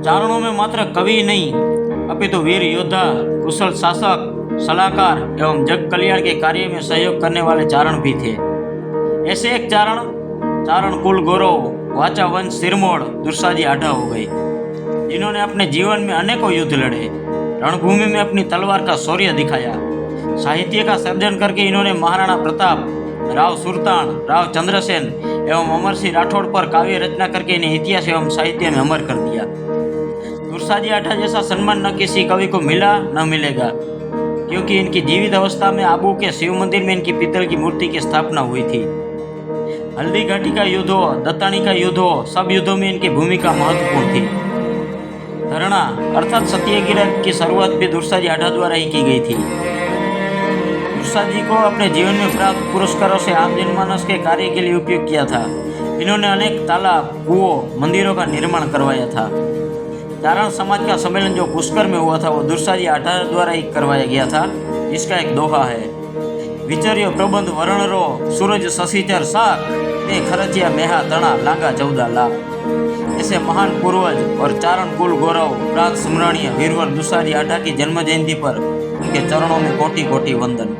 चारणों में मात्र कवि नहीं अपितु वीर योद्धा, कुशल शासक, सलाहकार एवं जग कल्याण के कार्य में सहयोग करने वाले चारण भी थे। ऐसे एक चारण चारण कुल गौरव वाचा वंश सिरमौर दुर्साजी आढ़ा हो गए, जिन्होंने अपने जीवन में अनेकों युद्ध लड़े, रणभूमि में अपनी तलवार का शौर्य दिखाया। साहित्य का सर्जन करके इन्होंने महाराणा प्रताप, राव सुरतान, राव चंद्रसेन एवं अमर सिंह राठौड़ पर काव्य रचना करके इन्हें इतिहास एवं साहित्य में अमर कर दिया। दुर्साजी आढ़ा जैसा सम्मान न किसी कवि को मिला न मिलेगा, क्योंकि इनकी जीवित अवस्था में आबू के शिव मंदिर में इनकी पीतल की मूर्ति की स्थापना हुई थी। हल्दी घाटी का युद्ध हो, दत्तानी का युद्ध हो, सब युद्धों में इनकी भूमिका महत्वपूर्ण थी। धरणा अर्थात सत्यग्रह की शुरुआत भी दुर्साजी आढ़ा द्वारा ही की गई थी। दुर्साजी को अपने जीवन में प्राप्त पुरस्कारों से आम जनमानस के कार्य के लिए उपयोग किया था। इन्होंने अनेक तालाब, कुओं, मंदिरों का निर्माण करवाया था। चारण समाज का सम्मेलन जो पुष्कर में हुआ था वो दुर्साजी आढ़ा द्वारा ही करवाया गया था। इसका एक दोहा है, विचर्यो प्रबंध वर्णरो सूरज शशिचर साख, ते खरचिया मेहा तना लागा 14 लाख। ऐसे महान पूर्वज और चारण कुल गौरव प्रात स्मरणीय वीरवर दुर्साजी आढ़ा की जन्म जयंती पर उनके चरणों में कोटि कोटि वंदन।